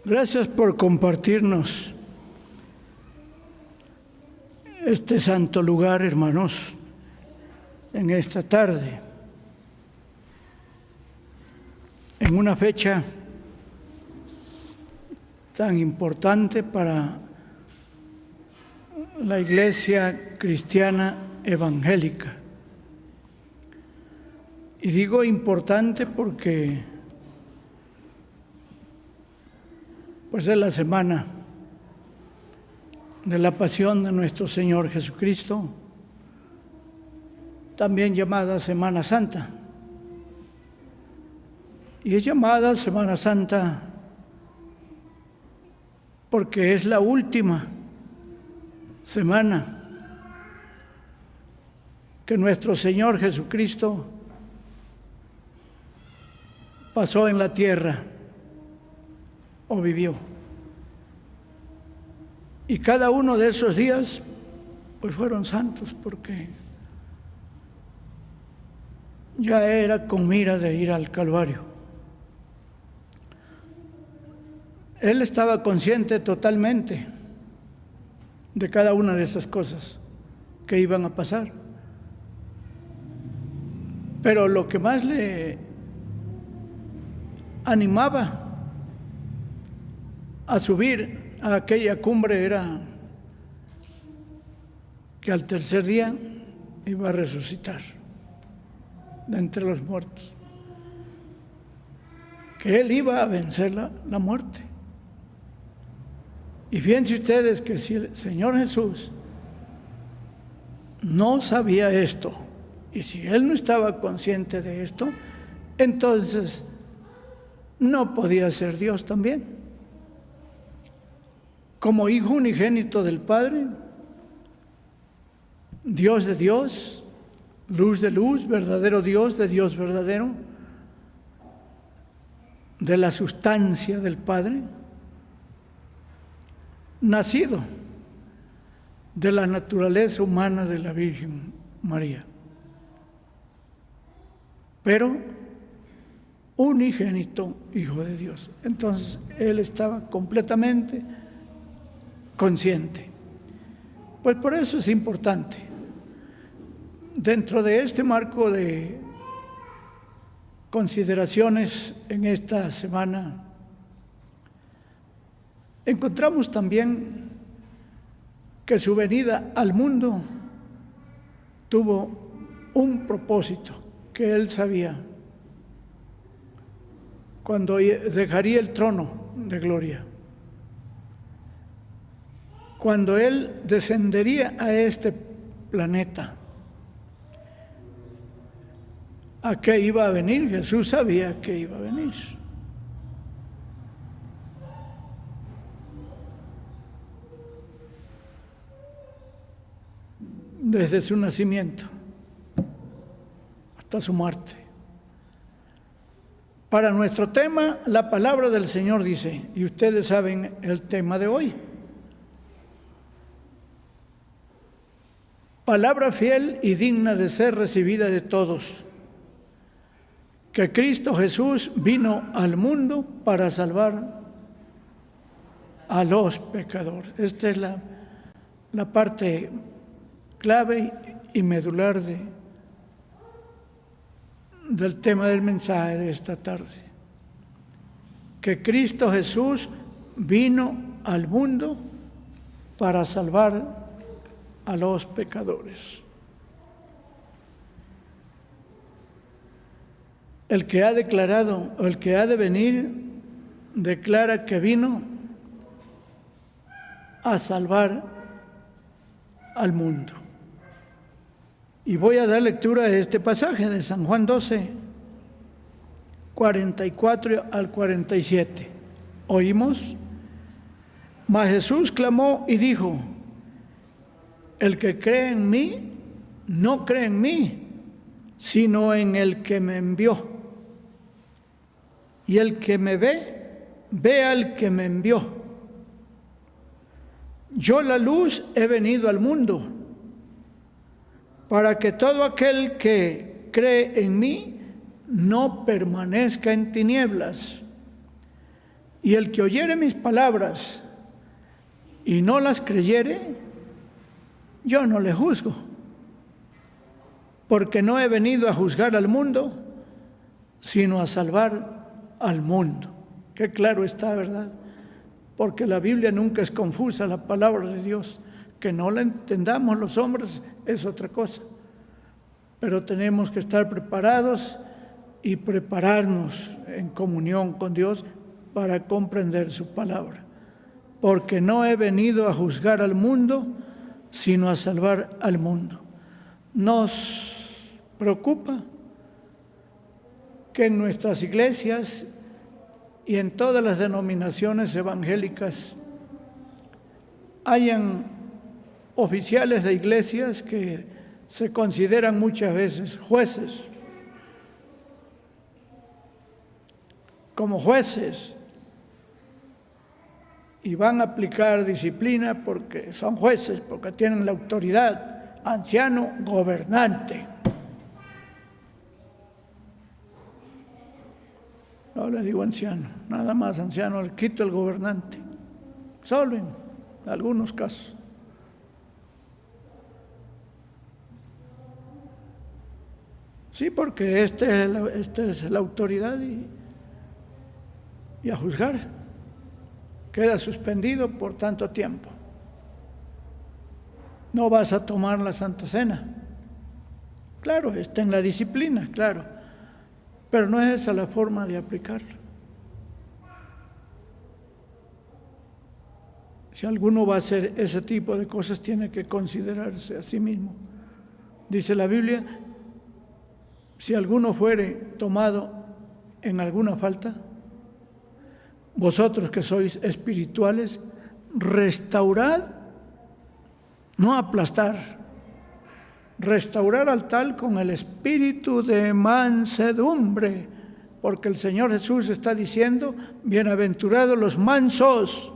Gracias por compartirnos este santo lugar, hermanos, en esta tarde, en una fecha tan importante para la Iglesia Cristiana Evangélica. Y digo importante porque pues es la semana de la pasión de nuestro Señor Jesucristo, también llamada Semana Santa. Y es llamada Semana Santa porque es la última semana que nuestro Señor Jesucristo pasó en la tierra o vivió. Y cada uno de esos días pues fueron santos, porque ya era con mira de ir al Calvario. Él estaba consciente totalmente de cada una de esas cosas que iban a pasar. Pero lo que más le animaba a subir a aquella cumbre era que al tercer día iba a resucitar de entre los muertos, que él iba a vencer la muerte. Y fíjense ustedes que si el Señor Jesús no sabía esto, y si él no estaba consciente de esto, entonces no podía ser Dios también. Como Hijo unigénito del Padre, Dios de Dios, luz de luz, verdadero Dios de Dios verdadero, de la sustancia del Padre, nacido de la naturaleza humana de la Virgen María, pero unigénito Hijo de Dios. Entonces, él estaba completamente consciente. Pues por eso es importante, dentro de este marco de consideraciones en esta semana, encontramos también que su venida al mundo tuvo un propósito que él sabía cuando dejaría el trono de gloria, cuando él descendería a este planeta. ¿A qué iba a venir? Jesús sabía que iba a venir. Desde su nacimiento hasta su muerte. Para nuestro tema, la palabra del Señor dice, y ustedes saben el tema de hoy: palabra fiel y digna de ser recibida de todos, que Cristo Jesús vino al mundo para salvar a los pecadores. Esta es la parte clave y medular del tema del mensaje de esta tarde. Que Cristo Jesús vino al mundo para salvar a los pecadores. El que ha declarado, o el que ha de venir, declara que vino a salvar al mundo. Y voy a dar lectura a este pasaje de San Juan 12, 44 al 47. ¿Oímos? Mas Jesús clamó y dijo: el que cree en mí, no cree en mí, sino en el que me envió. Y el que me ve, ve al que me envió. Yo, la luz, he venido al mundo, para que todo aquel que cree en mí no permanezca en tinieblas. Y el que oyere mis palabras y no las creyere, yo no le juzgo, porque no he venido a juzgar al mundo, sino a salvar al mundo. Qué claro está, ¿verdad? Porque la Biblia nunca es confusa, la palabra de Dios. Que no la entendamos los hombres es otra cosa, pero tenemos que estar preparados y prepararnos en comunión con Dios para comprender su palabra. Porque no he venido a juzgar al mundo, sino a salvar al mundo. Nos preocupa que en nuestras iglesias y en todas las denominaciones evangélicas hayan oficiales de iglesias que se consideran muchas veces jueces, como jueces, y van a aplicar disciplina porque son jueces, porque tienen la autoridad, anciano, gobernante. No le digo anciano, nada más anciano, le quito el gobernante, solo en algunos casos. Sí, porque esta es la autoridad y a juzgar. Queda suspendido por tanto tiempo. No vas a tomar la Santa Cena. Claro, está en la disciplina, claro, pero no es esa la forma de aplicarlo. Si alguno va a hacer ese tipo de cosas, tiene que considerarse a sí mismo. Dice la Biblia, si alguno fuere tomado en alguna falta, vosotros que sois espirituales, restaurad, no aplastar, restaurar al tal con el espíritu de mansedumbre, porque el Señor Jesús está diciendo, bienaventurados los mansos,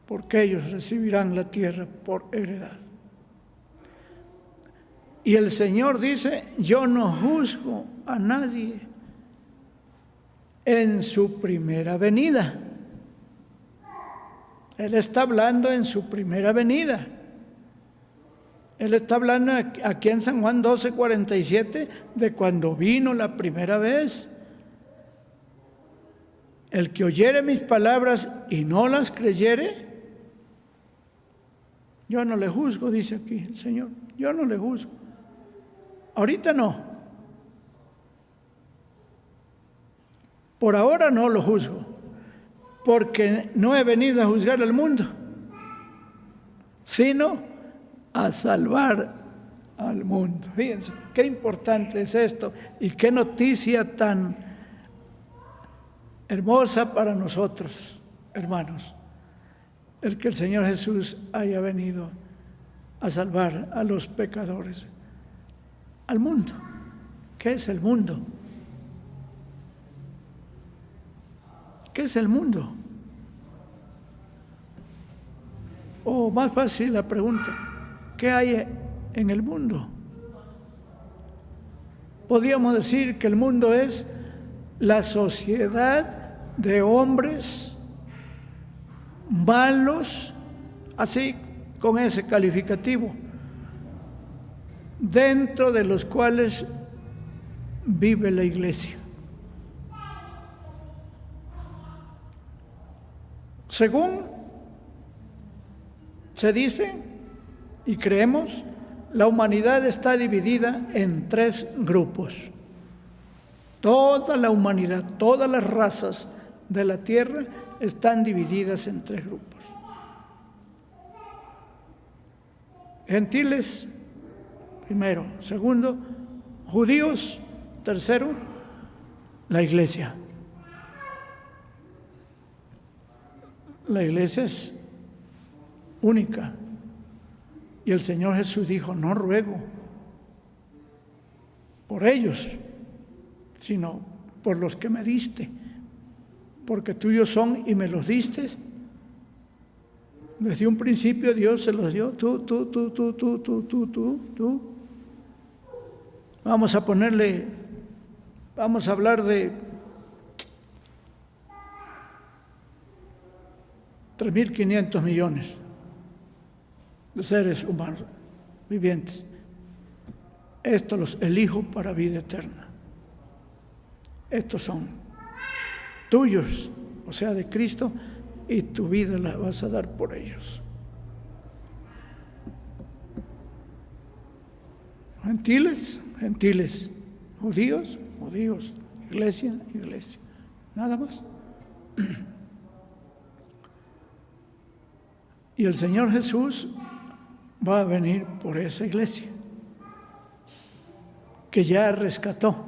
porque ellos recibirán la tierra por heredad. Y el Señor dice, yo no juzgo a nadie en su primera venida. Él está hablando en su primera venida. Él está hablando aquí en San Juan 12:47 de cuando vino la primera vez. El que oyere mis palabras y no las creyere, yo no le juzgo, dice aquí el Señor. Yo no le juzgo. Ahorita no. Por ahora no lo juzgo, porque no he venido a juzgar al mundo, sino a salvar al mundo. Fíjense, qué importante es esto y qué noticia tan hermosa para nosotros, hermanos, el que el Señor Jesús haya venido a salvar a los pecadores, al mundo. ¿Qué es el mundo? ¿Qué es el mundo? O más fácil la pregunta, ¿qué hay en el mundo? Podríamos decir que el mundo es la sociedad de hombres malos, así con ese calificativo, dentro de los cuales vive la iglesia. Según se dice y creemos, la humanidad está dividida en 3 grupos. Toda la humanidad, todas las razas de la tierra están divididas en 3 grupos. Gentiles, primero. Segundo, judíos. Tercero, la iglesia. La iglesia es única. Y el Señor Jesús dijo, no ruego por ellos, sino por los que me diste, porque tuyos son y me los diste. Desde un principio Dios se los dio, tú. Vamos a hablar de 3.500 millones de seres humanos vivientes. Estos los elijo para vida eterna. Estos son tuyos, o sea, de Cristo, y tu vida la vas a dar por ellos. Gentiles, gentiles. Judíos, judíos. Iglesia, iglesia. Nada más. Y el Señor Jesús va a venir por esa iglesia que ya rescató.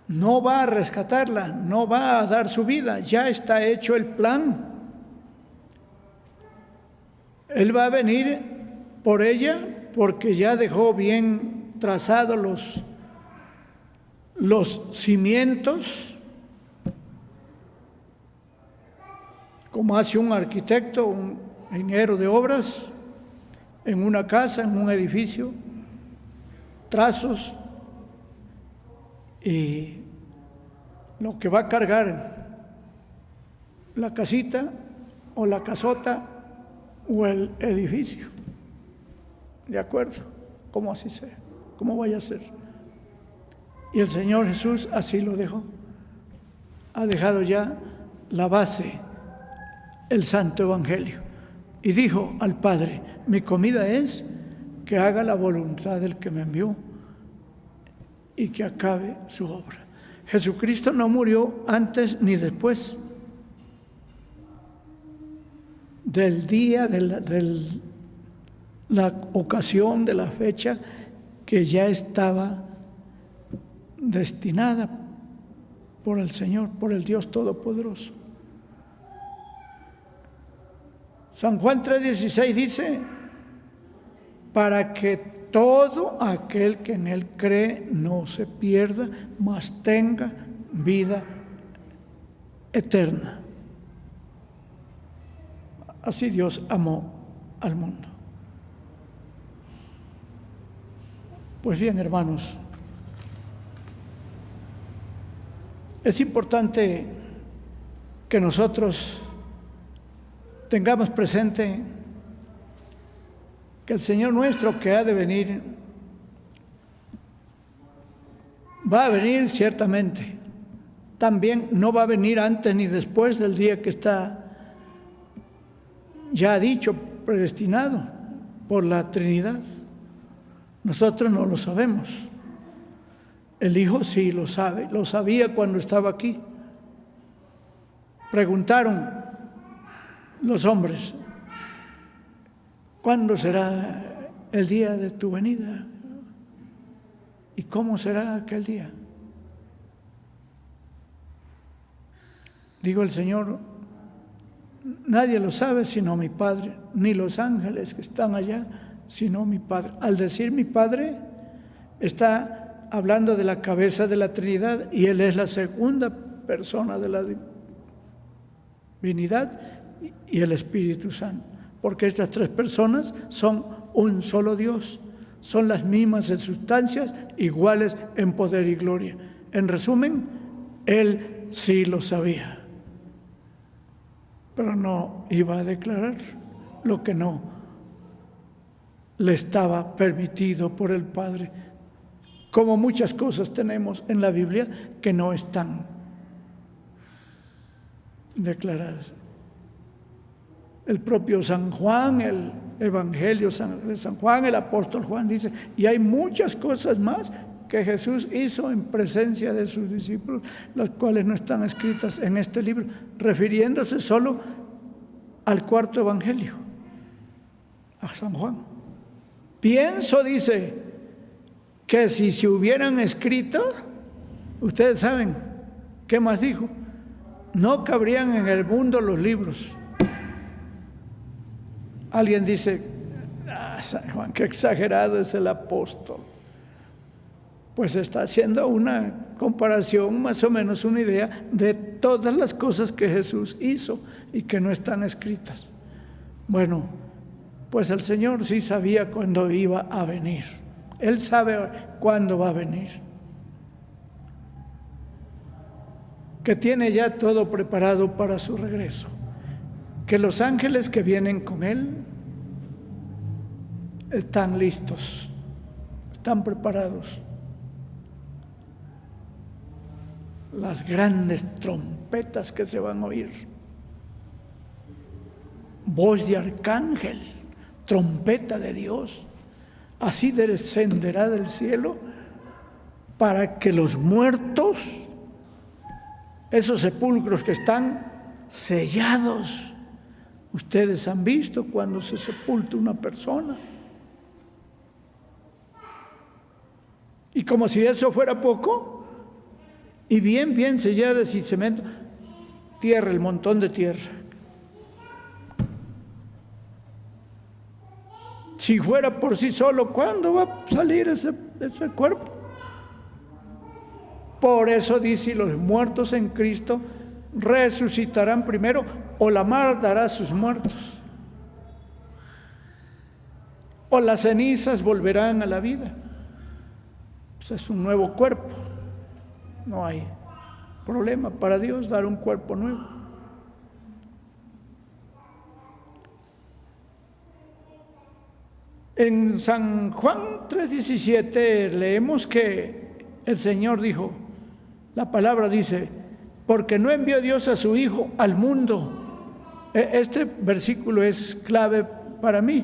No va a rescatarla, no va a dar su vida, ya está hecho el plan. Él va a venir por ella porque ya dejó bien trazados los cimientos, como hace un arquitecto, un ingeniero de obras, en una casa, en un edificio, trazos, y lo que va a cargar la casita o la casota o el edificio, ¿de acuerdo? Como así sea, como vaya a ser. Y el Señor Jesús así lo dejó. Ha dejado ya la base, el Santo Evangelio. Y dijo al Padre: mi comida es que haga la voluntad del que me envió y que acabe su obra. Jesucristo no murió antes ni después del día, de la ocasión, de la fecha que ya estaba destinada por el Señor, por el Dios Todopoderoso. San Juan 3:16 dice: para que todo aquel que en Él cree no se pierda, mas tenga vida eterna. Así Dios amó al mundo. Pues bien, hermanos, es importante que nosotros tengamos presente que el Señor nuestro que ha de venir, va a venir ciertamente. También no va a venir antes ni después del día que está ya dicho, predestinado por la Trinidad. Nosotros no lo sabemos. El Hijo sí lo sabe, lo sabía cuando estaba aquí. Preguntaron los hombres: ¿cuándo será el día de tu venida? ¿Y cómo será aquel día? Digo el Señor: nadie lo sabe sino mi Padre, ni los ángeles que están allá, sino mi Padre. Al decir mi Padre, está hablando de la cabeza de la Trinidad, y Él es la segunda persona de la divinidad, y el Espíritu Santo. Porque estas tres personas son un solo Dios, son las mismas en sustancias, iguales en poder y gloria. En resumen, Él sí lo sabía, pero no iba a declarar lo que no le estaba permitido por el Padre, como muchas cosas tenemos en la Biblia que no están declaradas. El propio San Juan, el Evangelio de San Juan, el apóstol Juan dice: y hay muchas cosas más que Jesús hizo en presencia de sus discípulos, las cuales no están escritas en este libro, refiriéndose solo al cuarto Evangelio, a San Juan. Pienso, dice, que si se hubieran escrito, ustedes saben, ¿qué más dijo? No cabrían en el mundo los libros. Alguien dice: San Juan, qué exagerado es el apóstol. Pues está haciendo una comparación, más o menos una idea de todas las cosas que Jesús hizo y que no están escritas. Bueno, pues el Señor sí sabía cuándo iba a venir. Él sabe cuándo va a venir. que tiene ya todo preparado para su regreso, que los ángeles que vienen con Él están listos, están preparados. Las grandes trompetas que se van a oír, voz de arcángel, trompeta de Dios, así descenderá del cielo para que los muertos, esos sepulcros que están sellados, ustedes han visto cuando se sepulta una persona, y como si eso fuera poco, y bien selladas y cemento, tierra, el montón de tierra. Si fuera por sí solo, ¿cuándo va a salir ese cuerpo? Por eso dice, los muertos en Cristo resucitarán primero, o la mar dará sus muertos, o las cenizas volverán a la vida. Pues es un nuevo cuerpo. No hay problema para Dios dar un cuerpo nuevo. En San Juan 3:17 leemos que el Señor dijo, la palabra dice, porque no envió Dios a su Hijo al mundo. Este versículo es clave para mí.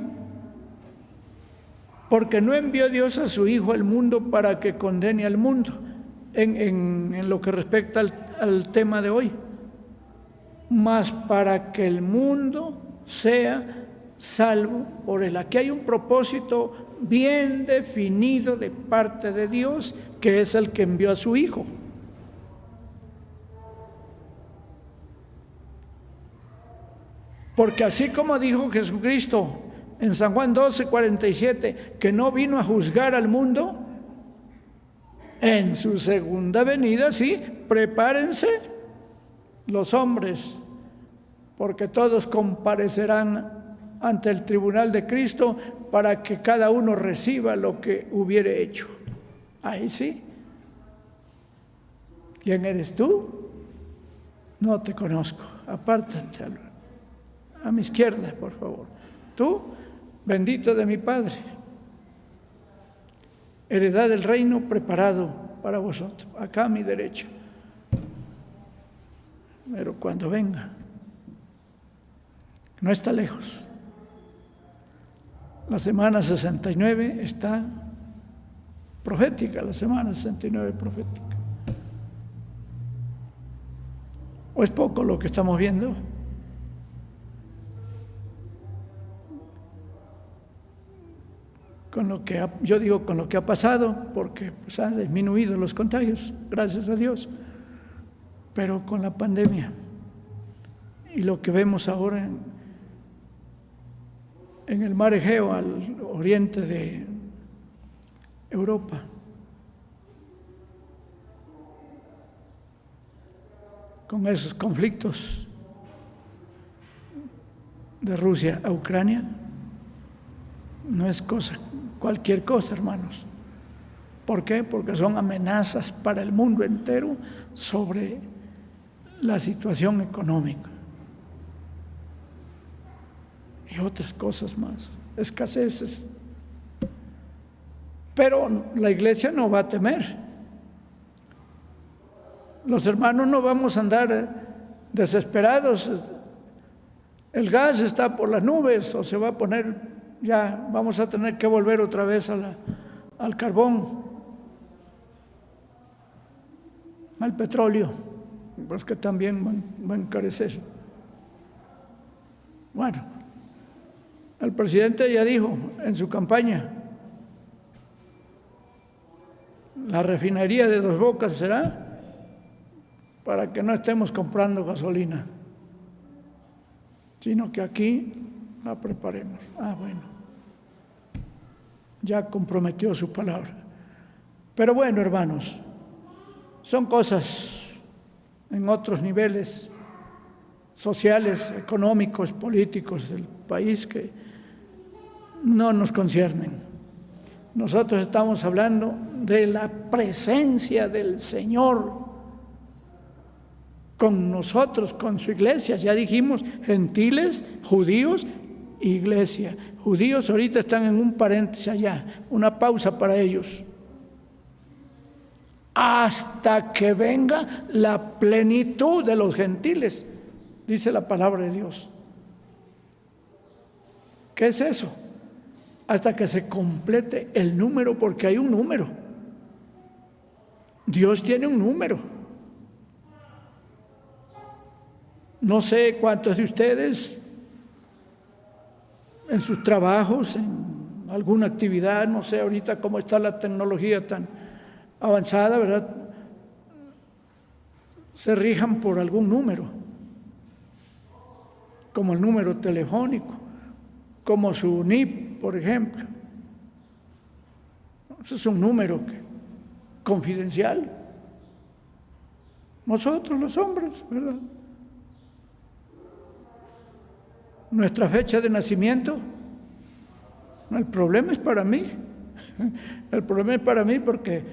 Porque no envió Dios a su Hijo al mundo para que condene al mundo. En lo que respecta al tema de hoy, mas para que el mundo sea salvo por él. Aquí hay un propósito bien definido de parte de Dios, que es el que envió a su Hijo. Porque así como dijo Jesucristo en San Juan 12:47, que no vino a juzgar al mundo, en su segunda venida, sí, prepárense los hombres, porque todos comparecerán ante el tribunal de Cristo para que cada uno reciba lo que hubiere hecho. Ahí sí. ¿Quién eres tú? No te conozco. Apártate a mi izquierda, por favor. Tú, bendito de mi Padre, heredad del reino preparado para vosotros, acá a mi derecha. Pero cuando venga, no está lejos. La semana 69 está profética, la semana 69 profética. ¿O es poco lo que estamos viendo? Con lo que yo digo con lo que ha pasado, porque pues, han disminuido los contagios, gracias a Dios, pero con la pandemia y lo que vemos ahora en el mar Egeo, al oriente de Europa, con esos conflictos de Rusia a Ucrania, no es cualquier cosa, hermanos. ¿Por qué? Porque son amenazas para el mundo entero sobre la situación económica y otras cosas más, escaseces. Pero la iglesia no va a temer. Los hermanos no vamos a andar desesperados. El gas está por las nubes o se va a poner, ya vamos a tener que volver otra vez al carbón, al petróleo, pues que también va a encarecer. Bueno, el presidente ya dijo en su campaña, la refinería de Dos Bocas será para que no estemos comprando gasolina, sino que aquí la preparemos. Bueno, ya comprometió su palabra. Pero bueno, hermanos, son cosas en otros niveles sociales, económicos, políticos del país que no nos conciernen. Nosotros estamos hablando de la presencia del Señor con nosotros, con su iglesia. Ya dijimos, gentiles, judíos, iglesia. Judíos ahorita están en un paréntesis allá, una pausa para ellos. Hasta que venga la plenitud de los gentiles, dice la palabra de Dios. ¿Qué es eso? Hasta que se complete el número, porque hay un número. Dios tiene un número. No sé cuántos de ustedes en sus trabajos, en alguna actividad, no sé ahorita cómo está la tecnología tan avanzada, ¿verdad? Se rijan por algún número, como el número telefónico, como su NIP, por ejemplo. Ese es un número confidencial. Nosotros los hombres, ¿verdad? Nuestra fecha de nacimiento, el problema es para mí. El problema es para mí porque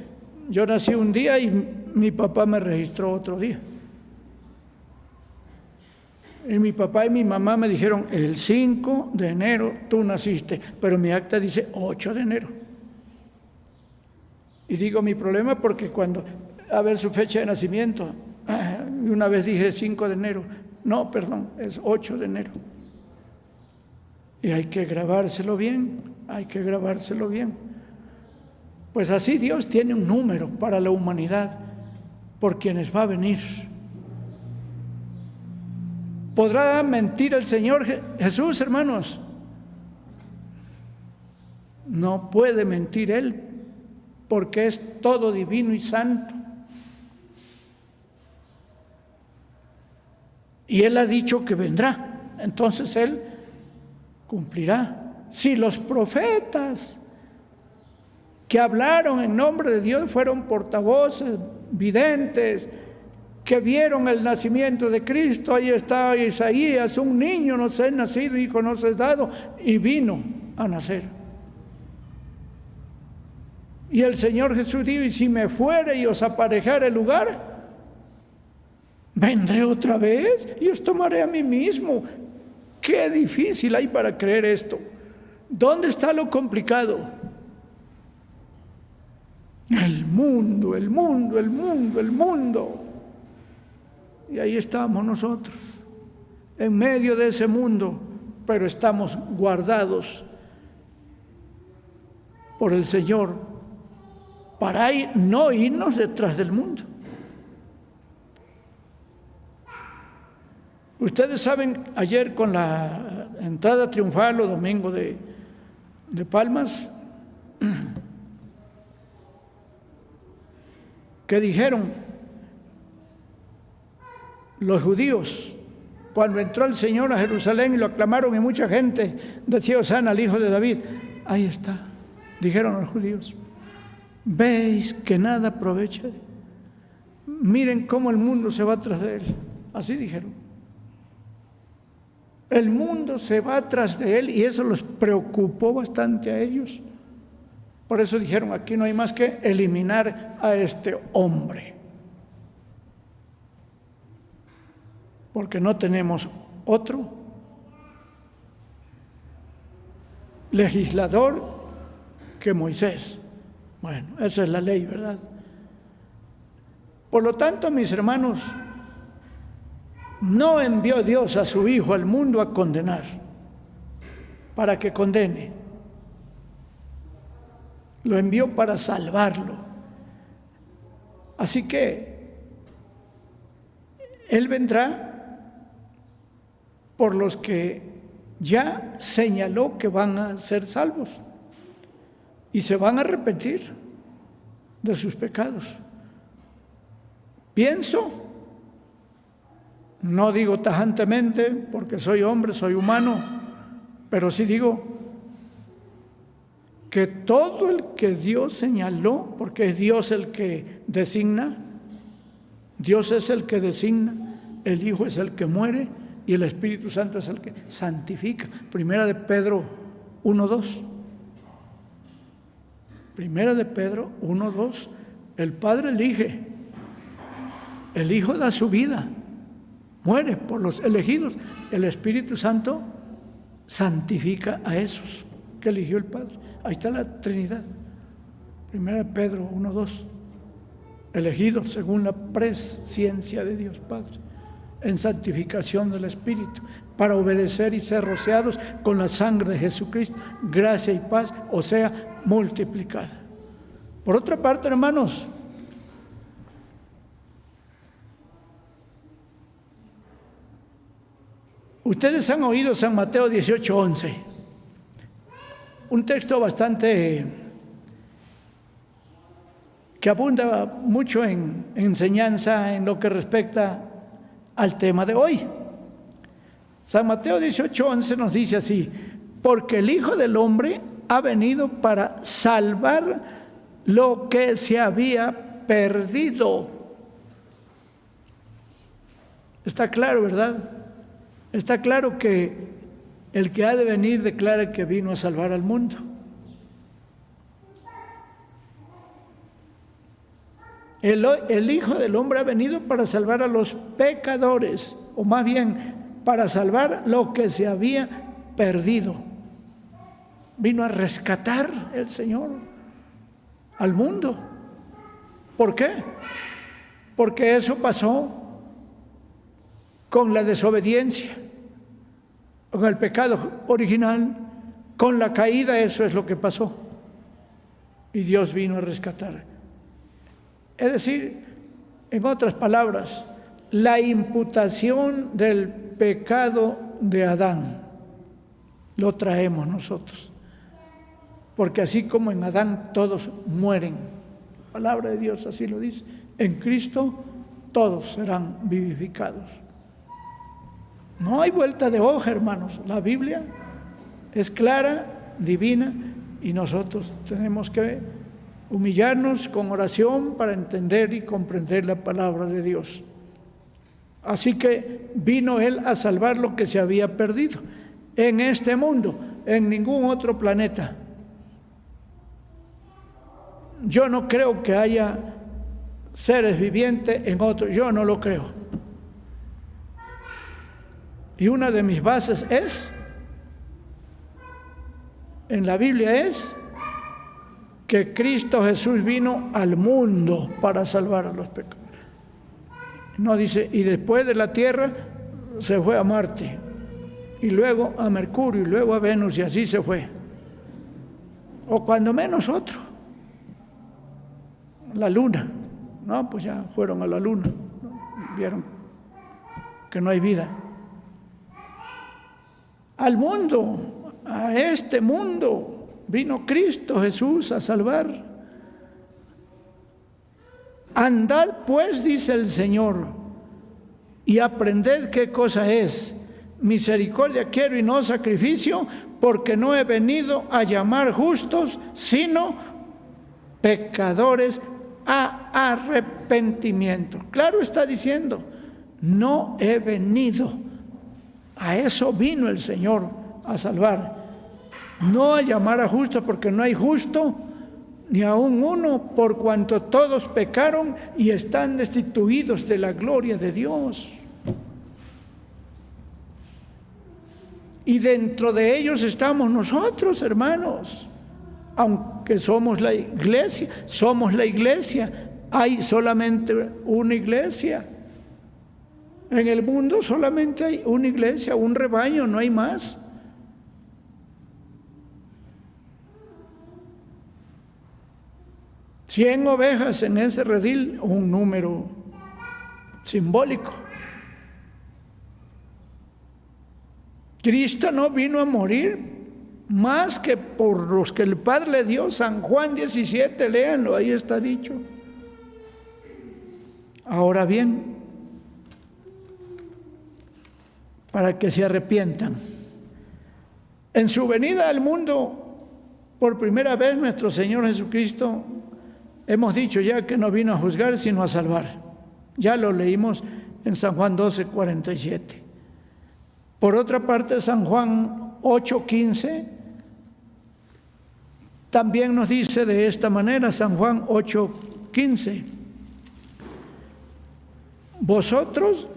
yo nací un día y mi papá me registró otro día. Y mi papá y mi mamá me dijeron, el 5 de enero tú naciste, pero mi acta dice 8 de enero. Y digo mi problema porque cuando, a ver su fecha de nacimiento, una vez dije 5 de enero, no, perdón, es 8 de enero. Y hay que grabárselo bien, hay que grabárselo bien. Pues así Dios tiene un número para la humanidad, por quienes va a venir. ¿Podrá mentir el Señor Jesús, hermanos? No puede mentir Él, porque es todo divino y santo. Y Él ha dicho que vendrá, entonces Él cumplirá. Si los profetas que hablaron en nombre de Dios fueron portavoces, videntes, que vieron el nacimiento de Cristo, ahí está Isaías, un niño nos es nacido, hijo nos es dado, y vino a nacer. Y el Señor Jesús dijo, y si me fuere y os aparejare el lugar, vendré otra vez y os tomaré a mí mismo. Qué difícil hay para creer esto. ¿Dónde está lo complicado? El mundo, el mundo, el mundo, el mundo. Y ahí estamos nosotros, en medio de ese mundo, pero estamos guardados por el Señor para no irnos detrás del mundo. Ustedes saben, ayer con la entrada triunfal o domingo de Palmas, que dijeron los judíos, cuando entró el Señor a Jerusalén y lo aclamaron y mucha gente decía, Hosana al hijo de David. Ahí está, dijeron los judíos. ¿Veis que nada aprovecha? Miren cómo el mundo se va tras de él. Así dijeron. El mundo se va tras de él y eso los preocupó bastante a ellos. Por eso dijeron, aquí no hay más que eliminar a este hombre. Porque no tenemos otro legislador que Moisés. Bueno, esa es la ley, ¿verdad? Por lo tanto, mis hermanos, no envió Dios a su Hijo al mundo a condenar, para que condene. Lo envió para salvarlo. Así que Él vendrá por los que ya señaló que van a ser salvos y se van a arrepentir de sus pecados. Pienso, no digo tajantemente porque soy hombre, soy humano, pero sí digo que todo el que Dios señaló, porque es Dios el que designa, Dios es el que designa, el Hijo es el que muere y el Espíritu Santo es el que santifica. Primera de Pedro 1:2. Primera de Pedro 1:2. El Padre elige, el Hijo da su vida muere por los elegidos. El Espíritu Santo santifica a esos que eligió el Padre. Ahí está la Trinidad. 1 Pedro 1:2. Elegidos según la presciencia de Dios Padre, en santificación del Espíritu, para obedecer y ser rociados con la sangre de Jesucristo, gracia y paz, o sea, multiplicada. Por otra parte, hermanos, ustedes han oído San Mateo 18:11, un texto bastante que abunda mucho en enseñanza en lo que respecta al tema de hoy. San Mateo 18:11 nos dice así: porque el Hijo del Hombre ha venido para salvar lo que se había perdido. Está claro, ¿verdad? Está claro que el que ha de venir declara que vino a salvar al mundo. El Hijo del Hombre ha venido para salvar a los pecadores, o más bien para salvar lo que se había perdido. Vino a rescatar el Señor al mundo. ¿Por qué? Porque eso pasó con la desobediencia, con el pecado original, con la caída. Eso es lo que pasó. Y Dios vino a rescatar. Es decir, en otras palabras, la imputación del pecado de Adán lo traemos nosotros. Porque así como en Adán todos mueren, la palabra de Dios así lo dice, en Cristo todos serán vivificados. No hay vuelta de hoja, hermanos. La Biblia es clara, divina, y nosotros tenemos que humillarnos con oración para entender y comprender la palabra de Dios. Así que vino Él a salvar lo que se había perdido en este mundo, en ningún otro planeta. Yo no creo que haya seres vivientes en otro, yo no lo creo. Y una de mis bases en la Biblia es que Cristo Jesús vino al mundo para salvar a los pecadores. No dice, y después de la tierra se fue a Marte, y luego a Mercurio, y luego a Venus, y así se fue. O cuando menos otro, la luna. No, pues ya fueron a la luna, vieron que no hay vida. Al mundo, a este mundo, vino Cristo Jesús a salvar. Andad pues, dice el Señor, y aprended qué cosa es. Misericordia quiero y no sacrificio, porque no he venido a llamar justos, sino pecadores a arrepentimiento. Claro está diciendo, no he venido. A eso vino el Señor, a salvar. No a llamar a justo, porque no hay justo ni aun uno, por cuanto todos pecaron y están destituidos de la gloria de Dios. Y dentro de ellos estamos nosotros, hermanos. Aunque somos la iglesia, hay solamente una iglesia. En el mundo solamente hay una iglesia, un rebaño, no hay más. Cien ovejas en ese redil, un número simbólico. Cristo no vino a morir más que por los que el Padre le dio. San Juan 17, léanlo, ahí está dicho. Ahora bien, para que se arrepientan. En su venida al mundo, por primera vez nuestro Señor Jesucristo, hemos dicho ya que no vino a juzgar, sino a salvar. Ya lo leímos en San Juan 12:47. Por otra parte, San Juan 8:15 también nos dice de esta manera, San Juan 8:15. Vosotros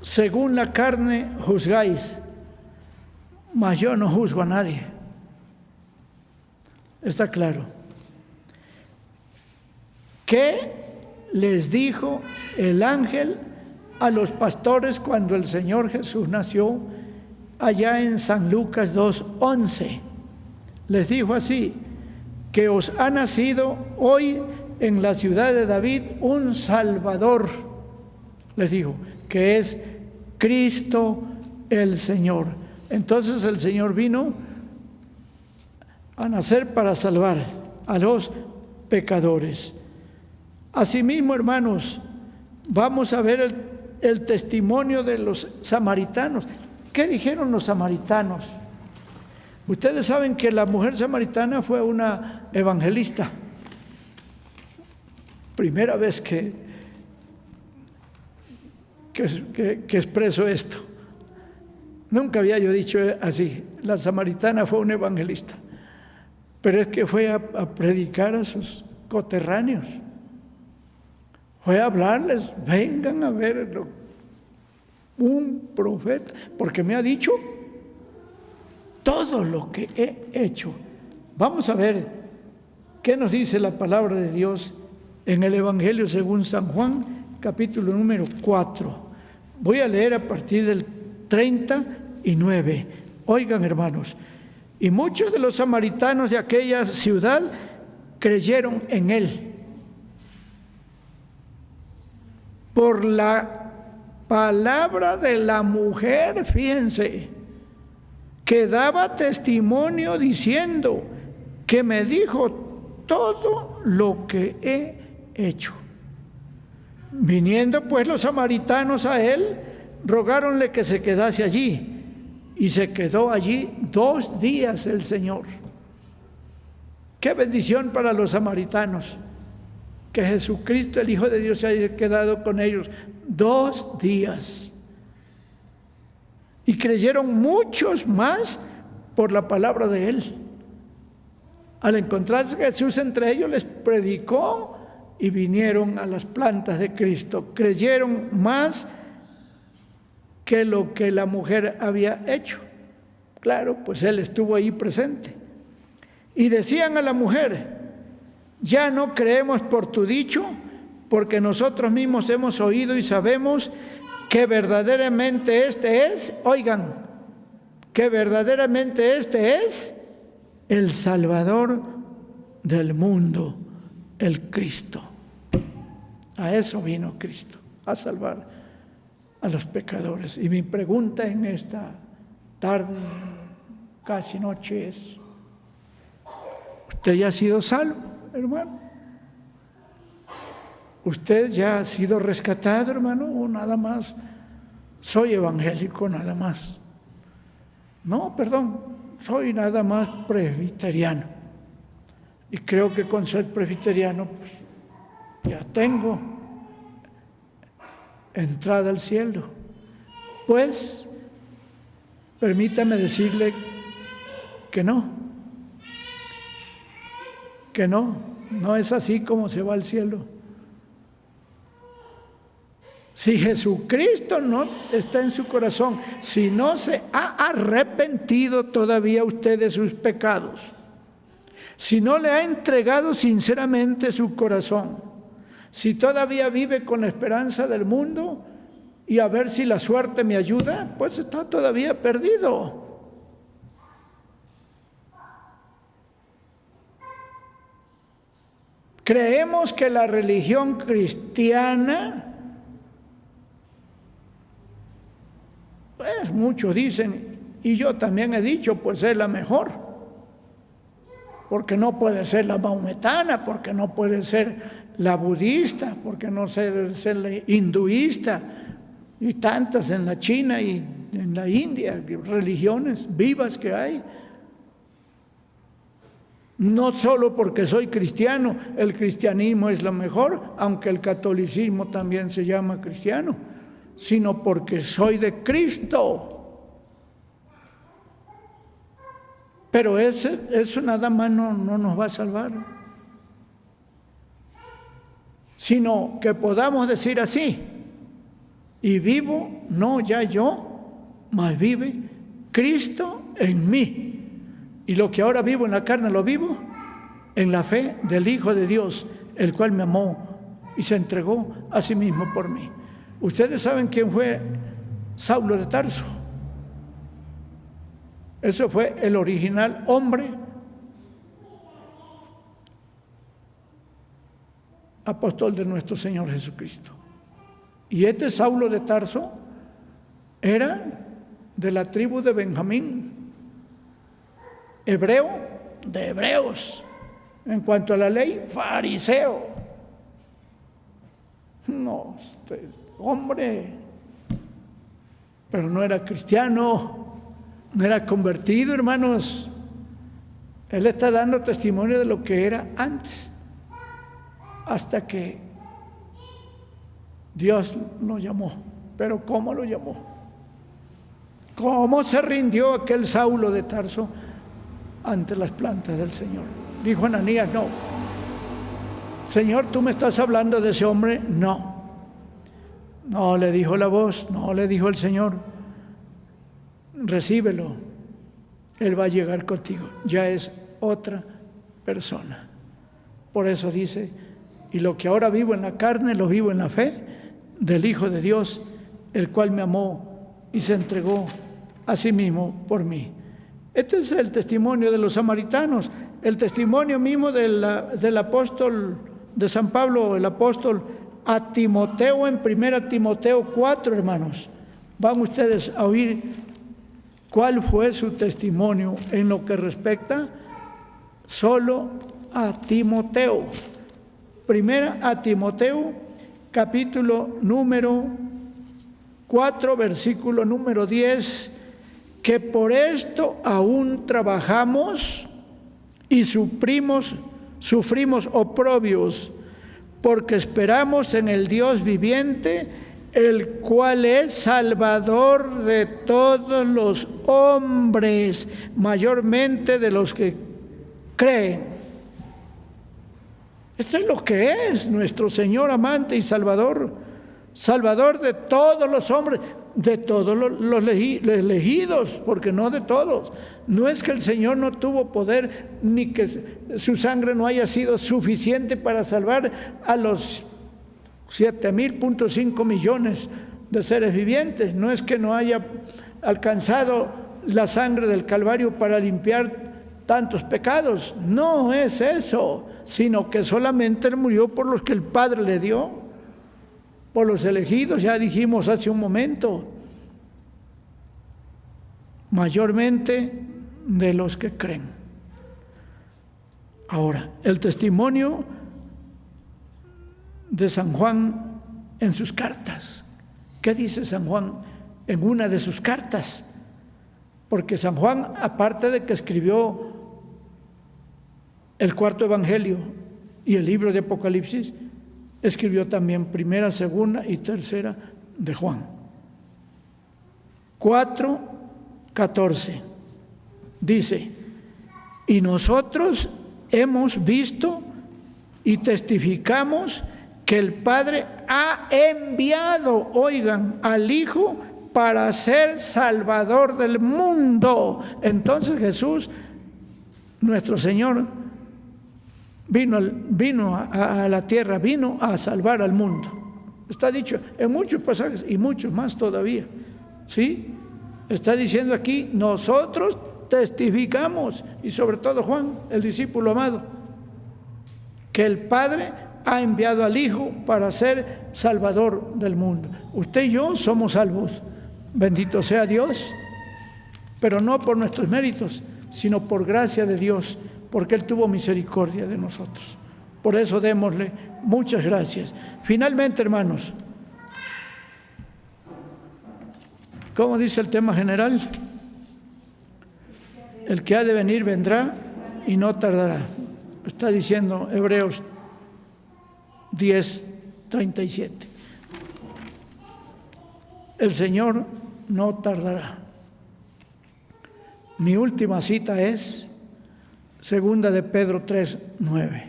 según la carne juzgáis, mas yo no juzgo a nadie. Está claro. ¿Qué les dijo el ángel a los pastores cuando el Señor Jesús nació allá en San Lucas 2:11? Les dijo así: que os ha nacido hoy en la ciudad de David un Salvador. Les dijo que es Cristo el Señor. Entonces el Señor vino a nacer para salvar a los pecadores. Asimismo, hermanos, vamos a ver el testimonio de los samaritanos. ¿Qué dijeron los samaritanos? Ustedes saben que la mujer samaritana fue una evangelista. Primera vez que expreso esto. Nunca había yo dicho así. La samaritana fue una evangelista. Pero es que fue a predicar a sus coterráneos. Fue a hablarles: vengan a ver un profeta, porque me ha dicho todo lo que he hecho. Vamos a ver qué nos dice la palabra de Dios en el Evangelio según San Juan, capítulo número 4. Voy a leer a partir del 39. Oigan, hermanos: y muchos de los samaritanos de aquella ciudad creyeron en él por la palabra de la mujer, fíjense, que daba testimonio diciendo: que me dijo todo lo que he hecho. Viniendo pues los samaritanos a él, rogáronle que se quedase allí, y se quedó allí 2 días el Señor. Qué bendición para los samaritanos, que Jesucristo, el Hijo de Dios, se haya quedado con ellos 2 días. Y creyeron muchos más por la palabra de él. Al encontrarse Jesús entre ellos, les predicó y vinieron a las plantas de Cristo. Creyeron más que lo que la mujer había hecho. Claro, pues él estuvo ahí presente. Y decían a la mujer: ya no creemos por tu dicho, porque nosotros mismos hemos oído y sabemos que verdaderamente este es, oigan, que verdaderamente este es el Salvador del mundo, el Cristo. A eso vino Cristo, a salvar a los pecadores. Y mi pregunta en esta tarde, casi noche, es: ¿usted ya ha sido salvo, hermano? ¿Usted ya ha sido rescatado, hermano? ¿O nada más soy evangélico, nada más? No, perdón, soy nada más presbiteriano. Y creo que con ser presbiteriano, pues ya tengo entrada al cielo. Pues permítame decirle que no es así como se va al cielo. Si Jesucristo no está en su corazón, si no se ha arrepentido todavía usted de sus pecados, si no le ha entregado sinceramente su corazón, si todavía vive con la esperanza del mundo y a ver si la suerte me ayuda, pues está todavía perdido. Creemos que la religión cristiana, pues muchos dicen, y yo también he dicho, pues es la mejor, porque no puede ser la maometana, porque no puede ser la budista, porque no puede ser la hinduista, y tantas en la China y en la India, religiones vivas que hay. No solo porque soy cristiano, el cristianismo es lo mejor, aunque el catolicismo también se llama cristiano, sino porque soy de Cristo. Pero eso nada más no nos va a salvar, sino que podamos decir así: Y vivo no ya yo, mas vive Cristo en mí. Y lo que ahora vivo en la carne lo vivo en la fe del Hijo de Dios, el cual me amó y se entregó a sí mismo por mí. Ustedes saben quién fue Saulo de Tarso. Eso fue el original hombre apóstol de nuestro Señor Jesucristo. Y este Saulo de Tarso era de la tribu de Benjamín, hebreo de hebreos, en cuanto a la ley, fariseo. No, este hombre, pero no era cristiano, no era convertido, hermanos. Él está dando testimonio de lo que era antes, hasta que Dios lo llamó. Pero ¿cómo lo llamó? ¿Cómo se rindió aquel Saulo de Tarso ante las plantas del Señor? Dijo Ananías: no. Señor, ¿tú me estás hablando de ese hombre? No. No, le dijo la voz, no, le dijo el Señor: recíbelo, Él va a llegar contigo. Ya es otra persona. Por eso dice: y lo que ahora vivo en la carne, lo vivo en la fe del Hijo de Dios, el cual me amó y se entregó a sí mismo por mí. Este es el testimonio de los samaritanos, el testimonio mismo del apóstol de San Pablo, el apóstol a Timoteo, en 1 Timoteo 4, hermanos. Van ustedes a oír cuál fue su testimonio en lo que respecta solo a Timoteo. 1 a Timoteo, capítulo número 4, versículo número 10, que por esto aún trabajamos y sufrimos oprobios, porque esperamos en el Dios viviente, el cual es Salvador de todos los hombres, mayormente de los que creen. Esto es lo que es nuestro Señor amante y Salvador, Salvador de todos los hombres, de todos los elegidos, porque no de todos. No es que el Señor no tuvo poder, ni que su sangre no haya sido suficiente para salvar a los 7.5 millones de seres vivientes. No es que no haya alcanzado la sangre del Calvario para limpiar tantos pecados. No es eso, sino que solamente Él murió por los que el Padre le dio, por los elegidos, ya dijimos hace un momento, mayormente de los que creen. Ahora, el testimonio de San Juan en sus cartas. ¿Qué dice San Juan en una de sus cartas? Porque San Juan, aparte de que escribió el cuarto evangelio y el libro de Apocalipsis, escribió también primera, segunda y tercera de Juan. 4:14 dice: y nosotros hemos visto y testificamos que el Padre ha enviado, oigan, al Hijo para ser Salvador del mundo. Entonces Jesús, nuestro Señor, vino a la tierra, vino a salvar al mundo. Está dicho en muchos pasajes y muchos más todavía. ¿Sí? Está diciendo aquí: nosotros testificamos, y sobre todo Juan, el discípulo amado, que el Padre ha enviado al Hijo para ser Salvador del mundo. Usted y yo somos salvos, bendito sea Dios, pero no por nuestros méritos, sino por gracia de Dios, porque Él tuvo misericordia de nosotros. Por eso démosle muchas gracias. Finalmente, hermanos, ¿cómo dice el tema general? El que ha de venir vendrá y no tardará. Está diciendo Hebreos 10:37. El Señor no tardará. Mi última cita es segunda de Pedro 3:9,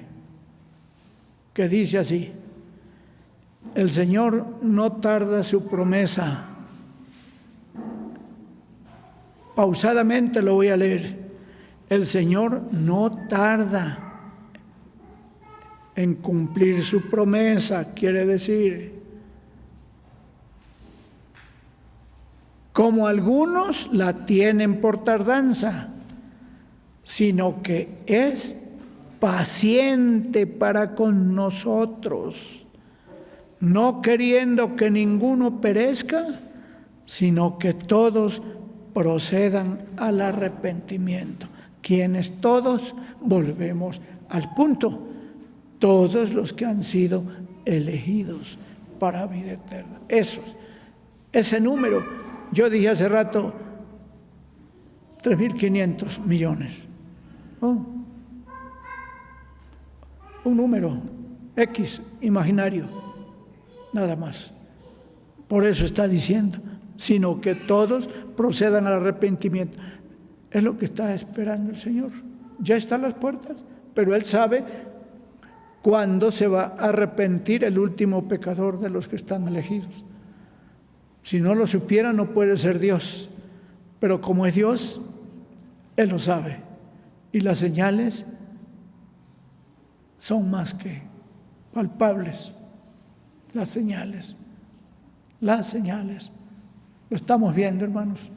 que dice así: El Señor no tarda su promesa. Pausadamente lo voy a leer. El Señor no tarda en cumplir su promesa, quiere decir, como algunos la tienen por tardanza, sino que es paciente para con nosotros, no queriendo que ninguno perezca, sino que todos procedan al arrepentimiento. Quienes todos, volvemos al punto, todos los que han sido elegidos para vida eterna. Ese número, yo dije hace rato, 3.500 millones. Oh, un número X imaginario, nada más. Por eso está diciendo, sino que todos procedan al arrepentimiento. Es lo que está esperando el Señor. Ya está a las puertas, pero Él sabe cuándo se va a arrepentir el último pecador de los que están elegidos. Si no lo supiera, no puede ser Dios. Pero como es Dios, Él lo sabe. Y las señales son más que palpables. Las señales. Lo estamos viendo, hermanos.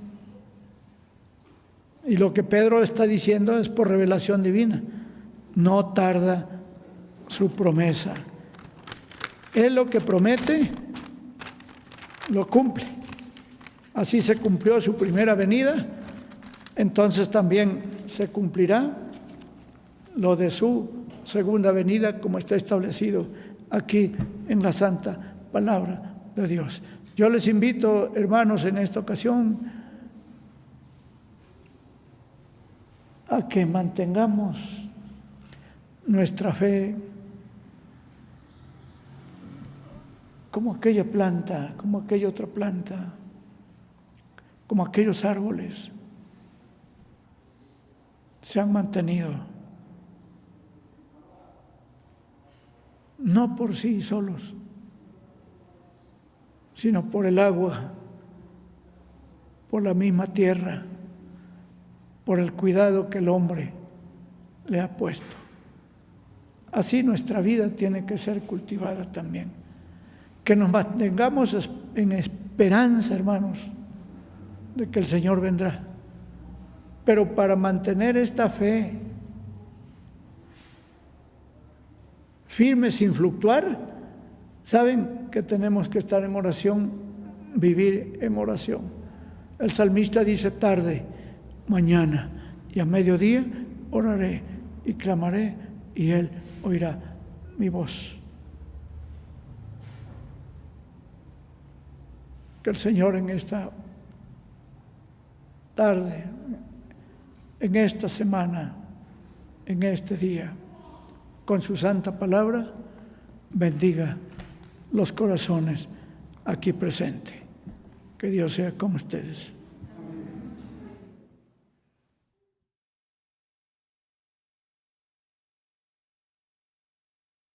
Y lo que Pedro está diciendo es por revelación divina. No tarda su promesa. Él lo que promete, lo cumple. Así se cumplió su primera venida, entonces también se cumplirá lo de su segunda venida, como está establecido aquí en la santa palabra de Dios. Yo les invito, hermanos, en esta ocasión, a que mantengamos nuestra fe como aquella planta, como aquella otra planta, como aquellos árboles se han mantenido, no por sí solos, sino por el agua, por la misma tierra, por el cuidado que el hombre le ha puesto. Así nuestra vida tiene que ser cultivada también. Que nos mantengamos en esperanza, hermanos, de que el Señor vendrá. Pero para mantener esta fe firme sin fluctuar, saben que tenemos que estar en oración, vivir en oración. El salmista dice: tarde, mañana y a mediodía oraré y clamaré, y Él oirá mi voz. Que el Señor en esta tarde, en esta semana, en este día, con su santa palabra, bendiga los corazones aquí presentes. Que Dios sea con ustedes.